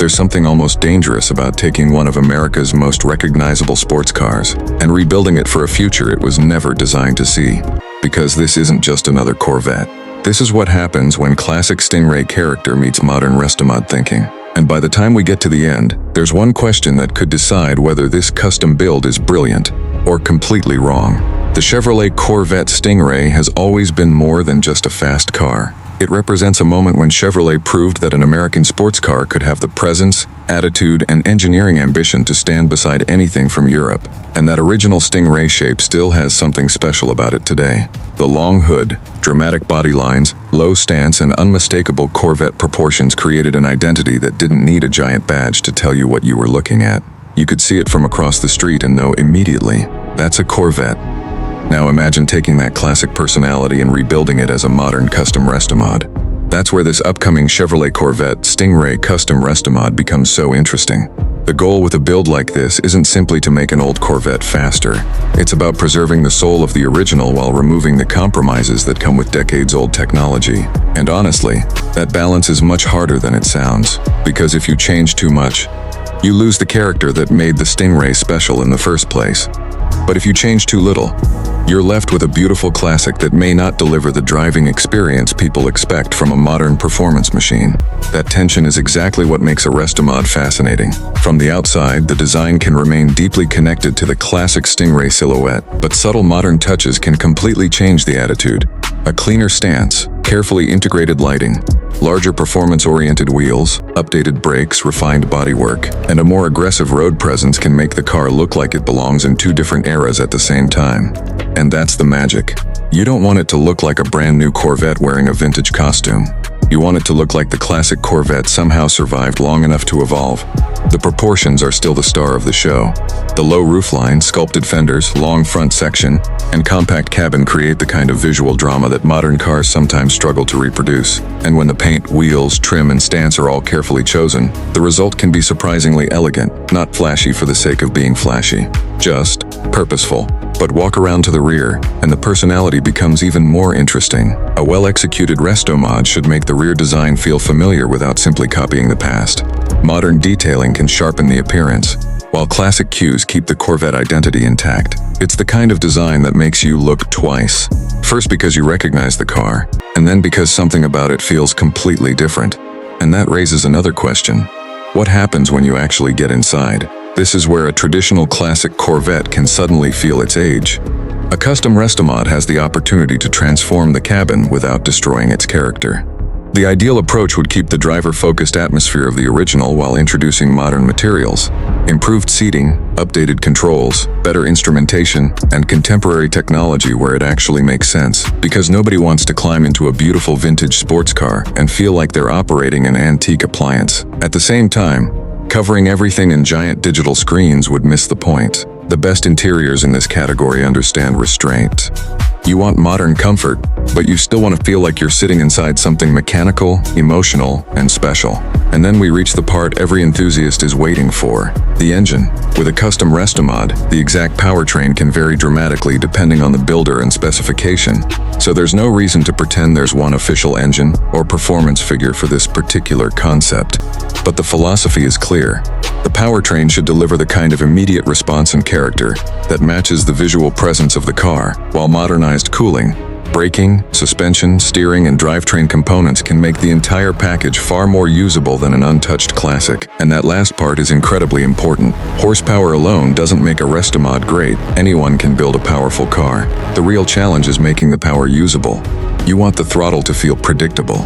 There's something almost dangerous about taking one of America's most recognizable sports cars and rebuilding it for a future it was never designed to see. Because this isn't just another Corvette. This is what happens when classic Sting Ray character meets modern restomod thinking. And by the time we get to the end, there's one question that could decide whether this custom build is brilliant or completely wrong. The Chevrolet Corvette Sting Ray has always been more than just a fast car. It represents a moment when Chevrolet proved that an American sports car could have the presence, attitude, and engineering ambition to stand beside anything from Europe. And that original Sting Ray shape still has something special about it today. The long hood, dramatic body lines, low stance, and unmistakable Corvette proportions created an identity that didn't need a giant badge to tell you what you were looking at. You could see it from across the street and know immediately, that's a Corvette. Now imagine taking that classic personality and rebuilding it as a modern custom-restomod. That's where this upcoming Chevrolet Corvette Sting Ray custom-restomod becomes so interesting. The goal with a build like this isn't simply to make an old Corvette faster. It's about preserving the soul of the original while removing the compromises that come with decades-old technology. And honestly, that balance is much harder than it sounds, because if you change too much, you lose the character that made the Sting Ray special in the first place. But if you change too little, you're left with a beautiful classic that may not deliver the driving experience people expect from a modern performance machine. That tension is exactly what makes a restomod fascinating. From the outside, the design can remain deeply connected to the classic Sting Ray silhouette, but subtle modern touches can completely change the attitude. A cleaner stance, carefully integrated lighting, larger performance-oriented wheels, updated brakes, refined bodywork, and a more aggressive road presence can make the car look like it belongs in two different eras at the same time. And that's the magic. You don't want it to look like a brand new Corvette wearing a vintage costume. You want it to look like the classic Corvette somehow survived long enough to evolve. The proportions are still the star of the show. The low roofline, sculpted fenders, long front section, and compact cabin create the kind of visual drama that modern cars sometimes struggle to reproduce. And when the paint, wheels, trim, and stance are all carefully chosen, the result can be surprisingly elegant, not flashy for the sake of being flashy. Just purposeful. But walk around to the rear, and the personality becomes even more interesting. A well-executed restomod should make the rear design feel familiar without simply copying the past. Modern detailing can sharpen the appearance, while classic cues keep the Corvette identity intact. It's the kind of design that makes you look twice. First because you recognize the car, and then because something about it feels completely different. And that raises another question. What happens when you actually get inside? This is where a traditional classic Corvette can suddenly feel its age. A custom restomod has the opportunity to transform the cabin without destroying its character. The ideal approach would keep the driver-focused atmosphere of the original while introducing modern materials, improved seating, updated controls, better instrumentation, and contemporary technology where it actually makes sense, because nobody wants to climb into a beautiful vintage sports car and feel like they're operating an antique appliance. At the same time, covering everything in giant digital screens would miss the point. The best interiors in this category understand restraint. You want modern comfort, but you still want to feel like you're sitting inside something mechanical, emotional, and special. And then we reach the part every enthusiast is waiting for, the engine. With a custom restomod, the exact powertrain can vary dramatically depending on the builder and specification. So there's no reason to pretend there's one official engine or performance figure for this particular concept. But the philosophy is clear. The powertrain should deliver the kind of immediate response and character that matches the visual presence of the car, while modernized cooling, braking, suspension, steering, and drivetrain components can make the entire package far more usable than an untouched classic. And that last part is incredibly important. Horsepower alone doesn't make a restomod great. Anyone can build a powerful car. The real challenge is making the power usable. You want the throttle to feel predictable.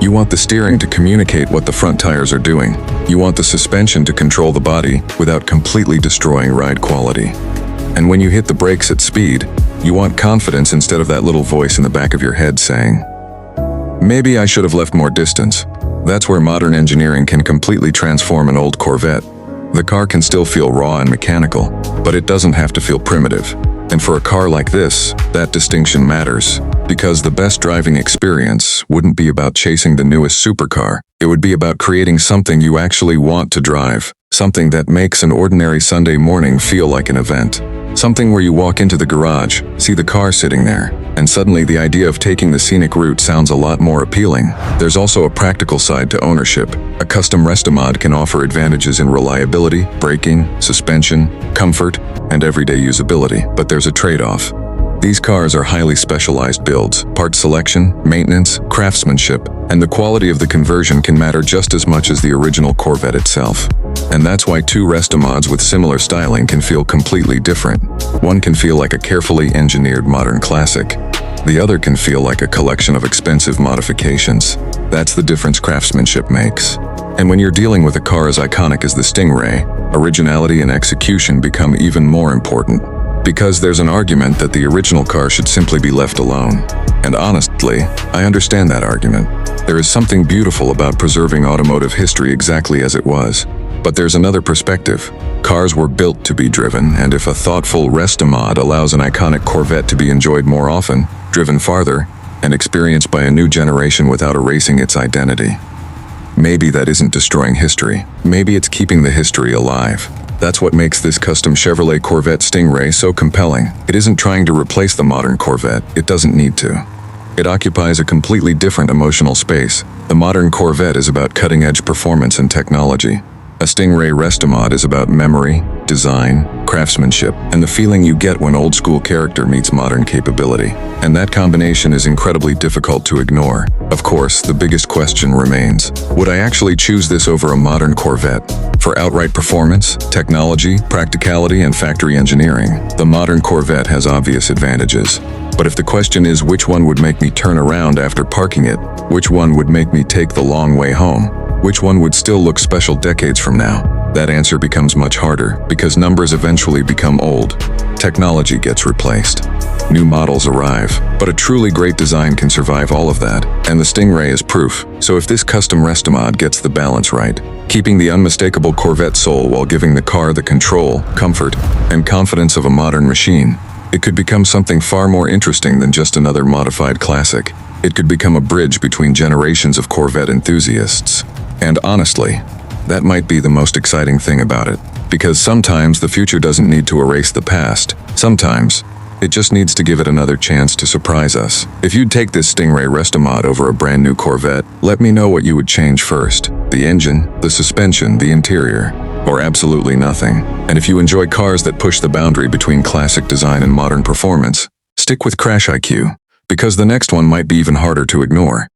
You want the steering to communicate what the front tires are doing. You want the suspension to control the body without completely destroying ride quality. And when you hit the brakes at speed, you want confidence instead of that little voice in the back of your head saying, "Maybe I should have left more distance." That's where modern engineering can completely transform an old Corvette. The car can still feel raw and mechanical, but it doesn't have to feel primitive. And for a car like this, that distinction matters, because the best driving experience wouldn't be about chasing the newest supercar. It would be about creating something you actually want to drive, something that makes an ordinary Sunday morning feel like an event, Something where you walk into the garage, see the car sitting there, and suddenly the idea of taking the scenic route sounds a lot more appealing. There's also a practical side to ownership. A custom-restomod can offer advantages in reliability, braking, suspension, comfort, and everyday usability, but there's a trade-off. These cars are highly specialized builds. Part selection, maintenance, craftsmanship, and the quality of the conversion can matter just as much as the original Corvette itself. And that's why two restomods with similar styling can feel completely different. One can feel like a carefully engineered modern classic. The other can feel like a collection of expensive modifications. That's the difference craftsmanship makes. And when you're dealing with a car as iconic as the Sting Ray, originality and execution become even more important. Because there's an argument that the original car should simply be left alone. And honestly, I understand that argument. There is something beautiful about preserving automotive history exactly as it was. But there's another perspective. Cars were built to be driven, and if a thoughtful restomod allows an iconic Corvette to be enjoyed more often, driven farther, and experienced by a new generation without erasing its identity, maybe that isn't destroying history. Maybe it's keeping the history alive. That's what makes this custom Chevrolet Corvette Sting Ray so compelling. It isn't trying to replace the modern Corvette. It doesn't need to. It occupies a completely different emotional space. The modern Corvette is about cutting-edge performance and technology. A Sting Ray restomod is about memory, design, craftsmanship, and the feeling you get when old-school character meets modern capability. And that combination is incredibly difficult to ignore. Of course, the biggest question remains, would I actually choose this over a modern Corvette? For outright performance, technology, practicality, and factory engineering, the modern Corvette has obvious advantages. But if the question is which one would make me turn around after parking it, which one would make me take the long way home, which one would still look special decades from now? That answer becomes much harder because numbers eventually become old. Technology gets replaced. New models arrive, but a truly great design can survive all of that, and the Sting Ray is proof. So if this custom restomod gets the balance right, keeping the unmistakable Corvette soul while giving the car the control, comfort, and confidence of a modern machine, it could become something far more interesting than just another modified classic. It could become a bridge between generations of Corvette enthusiasts. And honestly, that might be the most exciting thing about it. Because sometimes the future doesn't need to erase the past. Sometimes, it just needs to give it another chance to surprise us. If you'd take this Sting Ray restomod over a brand new Corvette, let me know what you would change first. The engine, the suspension, the interior, or absolutely nothing. And if you enjoy cars that push the boundary between classic design and modern performance, stick with CrashIQ, because the next one might be even harder to ignore.